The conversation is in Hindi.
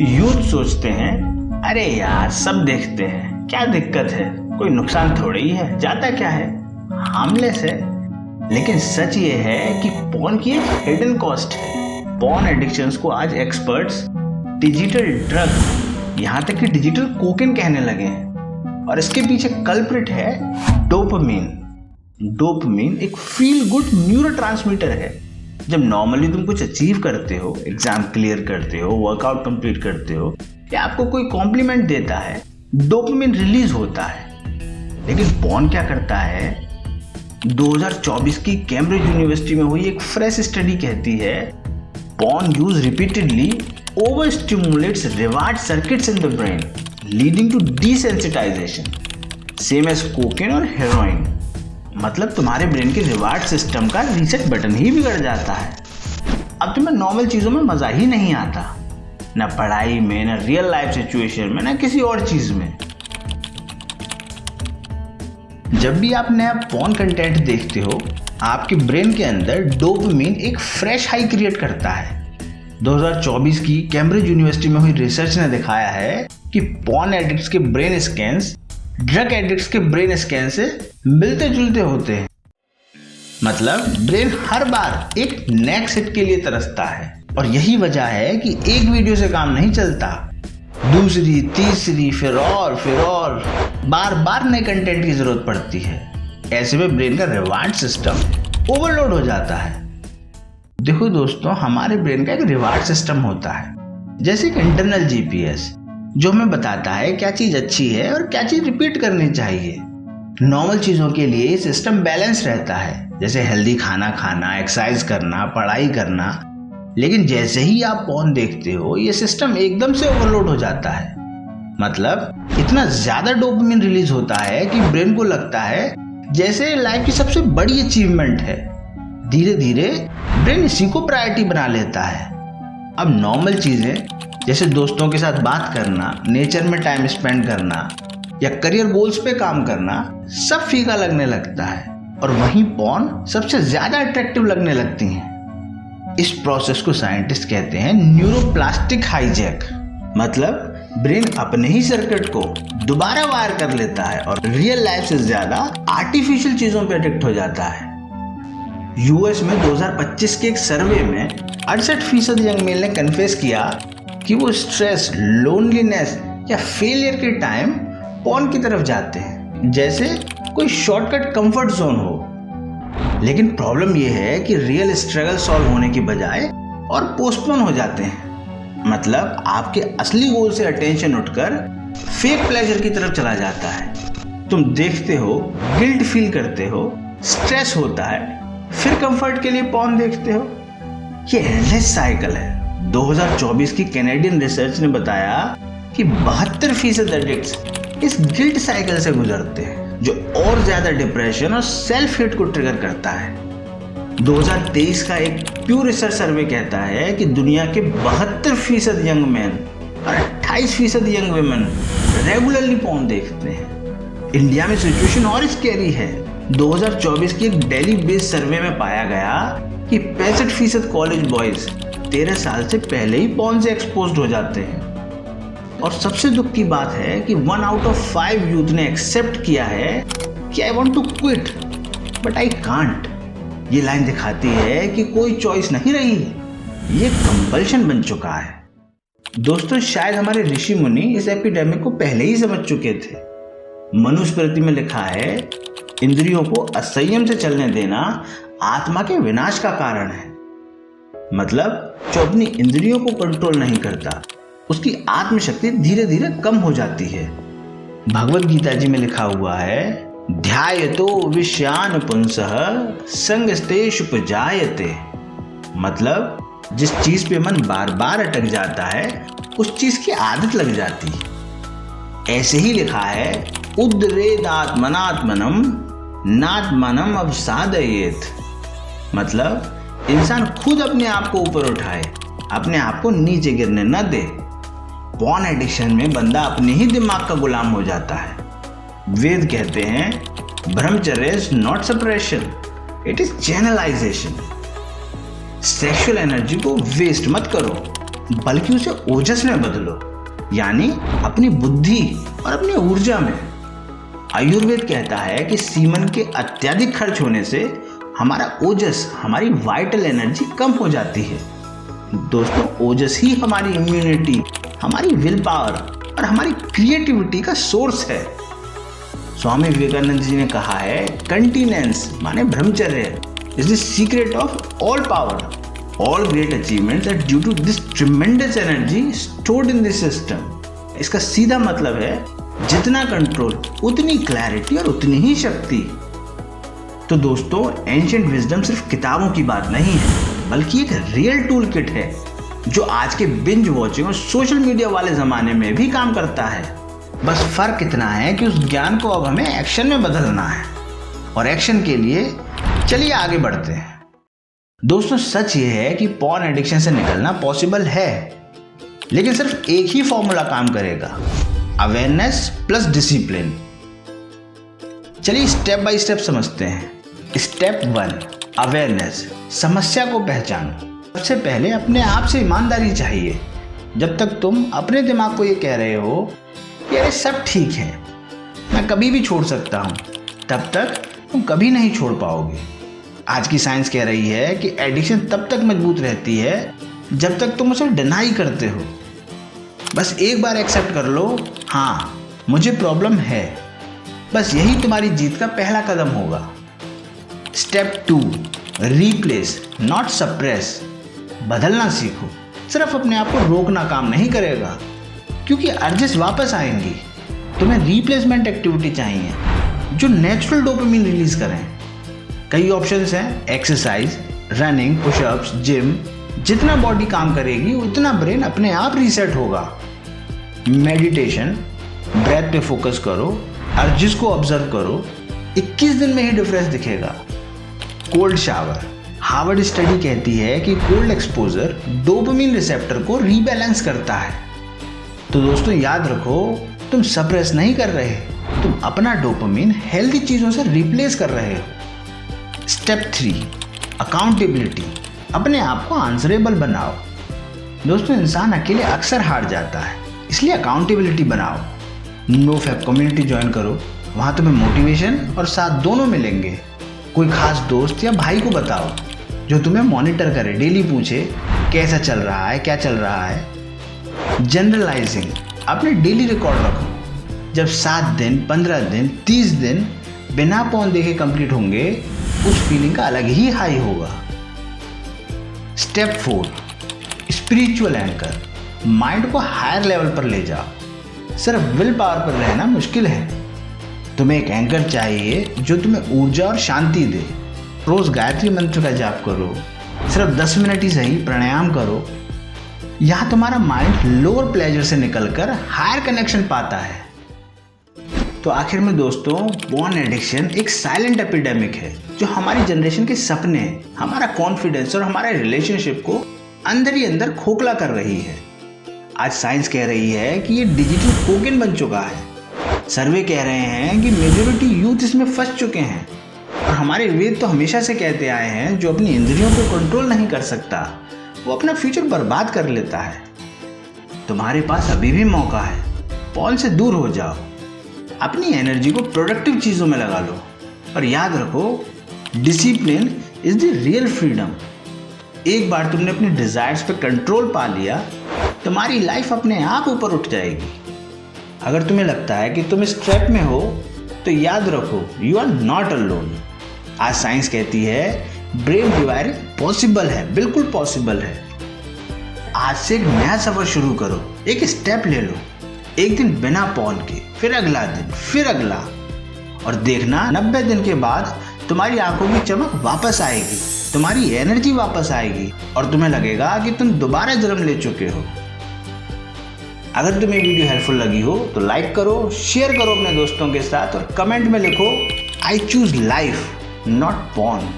यूथ सोचते हैं अरे यार सब देखते हैं, क्या दिक्कत है, कोई नुकसान थोड़ी ही है, जाता क्या है, हार्मलेस है। लेकिन सच ये है कि पॉर्न की एक हिडन कॉस्ट है। पॉर्न एडिक्शंस को आज एक्सपर्ट्स डिजिटल ड्रग, यहाँ तक कि डिजिटल कोकेन कहने लगे हैं। और इसके पीछे कल्प्रिट है डोपामिन। डोपामिन एक फील गुड न्यूरोट्रांसमीटर है। जब नॉर्मली तुम कुछ अचीव करते हो, एग्जाम क्लियर करते हो, वर्कआउट कंप्लीट करते हो या आपको कोई कॉम्प्लीमेंट देता है, डोपामिन रिलीज होता है। लेकिन पॉर्न क्या करता है? 2024 की कैम्ब्रिज यूनिवर्सिटी में हुई एक फ्रेश स्टडी कहती है porn use repeatedly over stimulates reward circuits in the brain leading to desensitisation, same as cocaine और हेरोइन। मतलब तुम्हारे ब्रेन के रिवार्ड सिस्टम का रीसेट बटन ही बिगड़ जाता है। अब तुम्हें नॉर्मल चीजों में मजा ही नहीं आता, ना पढ़ाई में, ना रियल लाइफ सिचुएशन में, ना किसी और चीज में। जब भी आप नया पॉर्न कंटेंट देखते हो, आपके ब्रेन के अंदर डोपामिन एक फ्रेश हाई क्रिएट करता है। 2024 की कैम्ब्रिज यूनिवर्सिटी में हुई रिसर्च ने दिखाया है कि पॉर्न एडिक्ट्स के ब्रेन स्कैन्स ड्रग एडिक्ट्स के ब्रेन स्कैन से मिलते जुलते होते हैं। मतलब ब्रेन हर बार एक नेक्स्ट हिट के लिए तरसता है। और यही वजह है कि एक वीडियो से काम नहीं चलता, दूसरी, तीसरी, फिर और बार बार नए कंटेंट की जरूरत पड़ती है। ऐसे में ब्रेन का रिवार्ड सिस्टम ओवरलोड हो जाता है। देखो दोस्तों, हमारे ब्रेन का एक रिवार्ड सिस्टम होता है, जैसे एक इंटरनल जीपीएस, जो हमें बताता है क्या चीज अच्छी है और क्या चीज रिपीट करनी चाहिए। नॉर्मल चीजों के लिए सिस्टम बैलेंस रहता है, जैसे हेल्दी खाना खाना, एक्सरसाइज करना, पढ़ाई करना। लेकिन जैसे ही आप पॉर्न देखते हो, ये सिस्टम एकदम से ओवरलोड हो जाता है। मतलब इतना ज्यादा डोपामिन रिलीज होता है कि ब्रेन को लगता है जैसे लाइफ की सबसे बड़ी अचीवमेंट है। धीरे धीरे ब्रेन इसी को प्रायोरिटी बना लेता है। अब नॉर्मल चीजें जैसे दोस्तों के साथ बात करना, नेचर में टाइम स्पेंड करना या करियर गोल्स पे काम करना सब फीका लगने लगता है। और वहीं पॉर्न सबसे ज्यादा अट्रैक्टिव लगने लगती हैं। इस प्रोसेस को साइंटिस्ट कहते हैं न्यूरोप्लास्टिक हाईजैक। मतलब ब्रेन अपने ही सर्किट को दोबारा वायर कर लेता है और रियल लाइफ से ज्यादा आर्टिफिशियल चीजों पे एडिक्ट हो जाता है। यूएस में 2025 के एक सर्वे में 68% यंग मेल ने कन्फेस किया कि वो स्ट्रेस, लोनलीनेस या फेलियर के टाइम पॉर्न की तरफ जाते हैं, जैसे कोई शॉर्टकट कंफर्ट जोन हो। लेकिन प्रॉब्लम यह है कि रियल स्ट्रगल सॉल्व होने की बजाय और पोस्टपोन हो जाते हैं। मतलब आपके असली गोल से अटेंशन उठकर फेक प्लेजर की तरफ चला जाता है। तुम देखते हो, गिल्ट फील करते हो, स्ट्रेस होता है, फिर कंफर्ट के लिए पॉर्न देखते हो। ये एंडलेस साइकिल है। 2024 की कैनेडियन रिसर्च ने बताया कि 72% एडिक्ट्स इस गिल्ट साइकिल से गुजरते हैं, जो और ज्यादा डिप्रेशन और सेल्फ हेट को ट्रिगर करता है। 2023 का एक प्यू रिसर्च सर्वे कहता है कि दुनिया के 72% यंग मैन और 28% यंग वुमेन रेगुलरली पॉर्न देखते हैं। इंडिया में सिचुएशन और स्कैरी है। 2024 की एक दिल्ली बेस्ड सर्वे में पाया गया कि 65% कॉलेज बॉयज 13 साल से पहले ही पॉर्न से एक्सपोज्ड हो जाते हैं। और सबसे दुख की बात है कि 1 out of 5 यूथ ने एक्सेप्ट किया है कि I want to quit but I can't. ये लाइन दिखाती है कि कोई चॉइस नहीं रही, ये कंपल्शन बन चुका है। दोस्तों, शायद हमारे ऋषि मुनि इस एपिडेमिक को पहले ही समझ चुके थे। मनुस्मृति में लिखा है, इंद्रियों को असंयम से चलने देना आत्मा के विनाश का कारण है। मतलब जो अपनी इंद्रियों को कंट्रोल नहीं करता, उसकी आत्मशक्ति धीरे धीरे कम हो जाती है। भगवद गीता जी में लिखा हुआ है, ध्यायतो विषयान पुंसः संगस्तेषुपजायते। मतलब जिस चीज पे मन बार बार अटक जाता है, उस चीज की आदत लग जाती है। ऐसे ही लिखा है, उद्रेदात्मनात्मनम नात्मनम अवसादयेत। मतलब इंसान खुद अपने आप को ऊपर उठाए, अपने आप को नीचे गिरने न दे। पॉर्न एडिक्शन में बंदा अपने ही दिमाग का गुलाम हो जाता है। वेद कहते हैं, ब्रह्मचर्य is not suppression, it is channelisation. Sexual energy को वेस्ट मत करो, बल्कि उसे ओजस में बदलो, यानी अपनी बुद्धि और अपनी ऊर्जा में। आयुर्वेद कहता है कि सीमन के अत्यधिक खर्च होने से हमारा ओजस, हमारी वाइटल एनर्जी कम हो जाती है। दोस्तों, ओजस ही हमारी इम्यूनिटी, हमारी विल पावर और हमारी क्रिएटिविटी का सोर्स है। स्वामी विवेकानंद जी ने कहा है, कंटिनेंस माने brahmacharya is the secret of all power. All great achievements are due to this tremendous energy stored in this system. इसका सीधा मतलब है, जितना कंट्रोल उतनी क्लैरिटी और उतनी ही शक्ति। तो दोस्तों, एंशिएंट विजडम सिर्फ किताबों की बात नहीं है, बल्कि एक रियल टूल किट है जो आज के बिंज वॉचिंग और सोशल मीडिया वाले ज़माने में भी काम करता है। बस फर्क इतना है कि उस ज्ञान को अब हमें एक्शन में बदलना है। और एक्शन के लिए चलिए आगे बढ़ते हैं। दोस्तों, सच ये है कि पॉर्न एडिक्शन से निकलना पॉसिबल है, लेकिन सिर्फ एक ही फॉर्मूला काम करेगा, अवेयरनेस प्लस डिसिप्लिन। चलिए स्टेप बाय स्टेप समझते हैं। Step 1, awareness. समस्या को पहचानो। सबसे पहले अपने आप से ईमानदारी चाहिए। जब तक तुम अपने दिमाग को ये कह रहे हो कि अरे सब ठीक है, मैं कभी भी छोड़ सकता हूँ, तब तक तुम कभी नहीं छोड़ पाओगे। आज की साइंस कह रही है कि एडिक्शन तब तक मजबूत रहती है जब तक तुम उसे डिनाई करते हो। बस एक बार एक्सेप्ट कर लो, हाँ मुझे प्रॉब्लम है। बस यही तुम्हारी जीत का पहला कदम होगा। Step 2, replace not suppress. बदलना सीखो। सिर्फ अपने आप को रोकना काम नहीं करेगा, क्योंकि अर्जेस वापस आएंगी। तुम्हें रिप्लेसमेंट एक्टिविटी चाहिए जो नेचुरल डोपामिन रिलीज करें। कई ऑप्शंस हैं, एक्सरसाइज, रनिंग, पुशअप्स, जिम। जितना बॉडी काम करेगी उतना ब्रेन अपने आप रीसेट होगा। मेडिटेशन, ब्रेथ पे फोकस करो, अर्जेस को ऑब्जर्व करो, 21 दिन में ही डिफरेंस दिखेगा। Cold shower. हार्वर्ड स्टडी कहती है कि कोल्ड एक्सपोजर डोपामिन रिसेप्टर को रीबैलेंस करता है। तो दोस्तों याद रखो, तुम सप्रेस नहीं कर रहे, तुम अपना डोपामिन हेल्दी चीज़ों से रिप्लेस कर रहे हो। Step 3, accountability. अपने आप को आंसरेबल बनाओ। दोस्तों, इंसान अकेले अक्सर हार जाता है, इसलिए अकाउंटेबिलिटी बनाओ। नो फैप कम्युनिटी ज्वाइन करो, वहाँ तुम्हें मोटिवेशन और साथ दोनों मिलेंगे। कोई खास दोस्त या भाई को बताओ जो तुम्हें मॉनिटर करे, डेली पूछे कैसा चल रहा है, क्या चल रहा है। जनरलाइजिंग, अपने डेली रिकॉर्ड रखो। जब 7 दिन, 15 दिन, 30 दिन बिना पॉन देखे कंप्लीट होंगे, उस फीलिंग का अलग ही हाई होगा। Step 4, spiritual anchor. माइंड को हायर लेवल पर ले जाओ। सिर्फ विल पावर पर रहना मुश्किल है। तुम्हें एक एंकर चाहिए जो तुम्हें ऊर्जा और शांति दे। रोज गायत्री मंत्र का जाप करो, सिर्फ 10 मिनट ही सही प्राणायाम करो। यहाँ तुम्हारा माइंड लोअर प्लेजर से निकलकर हायर कनेक्शन पाता है। तो आखिर में दोस्तों, पॉर्न एडिक्शन एक साइलेंट एपिडेमिक है जो हमारी जनरेशन के सपने, हमारा कॉन्फिडेंस और हमारे रिलेशनशिप को अंदर ही अंदर खोखला कर रही है। आज साइंस कह रही है कि ये डिजिटल कोकेन बन चुका है। सर्वे कह रहे हैं कि मेजॉरिटी यूथ इसमें फंस चुके हैं। और हमारे वेद तो हमेशा से कहते आए हैं, जो अपनी इंद्रियों को कंट्रोल नहीं कर सकता वो अपना फ्यूचर बर्बाद कर लेता है। तुम्हारे पास अभी भी मौका है, पॉर्न से दूर हो जाओ, अपनी एनर्जी को प्रोडक्टिव चीज़ों में लगा लो। और याद रखो, discipline is the real freedom. एक बार तुमने अपने डिजायर्स पे कंट्रोल पा लिया, तुम्हारी लाइफ अपने आप ऊपर उठ जाएगी। अगर तुम्हें लगता है कि तुम इस ट्रैप में हो, तो याद रखो, यू आर नॉट अलोन। आज साइंस कहती है ब्रेन रिवायरिंग पॉसिबल है, बिल्कुल पॉसिबल है। आज से एक नया सफर शुरू करो, एक स्टेप ले लो। एक दिन बिना पॉर्न के, फिर अगला दिन, फिर अगला, और देखना 90 दिन के बाद तुम्हारी आंखों की चमक वापस आएगी, तुम्हारी एनर्जी वापस आएगी और तुम्हें लगेगा कि तुम दोबारा जन्म ले चुके हो। अगर तुम्हें वीडियो हेल्पफुल लगी हो तो लाइक करो, शेयर करो अपने दोस्तों के साथ और कमेंट में लिखो, I choose life not porn.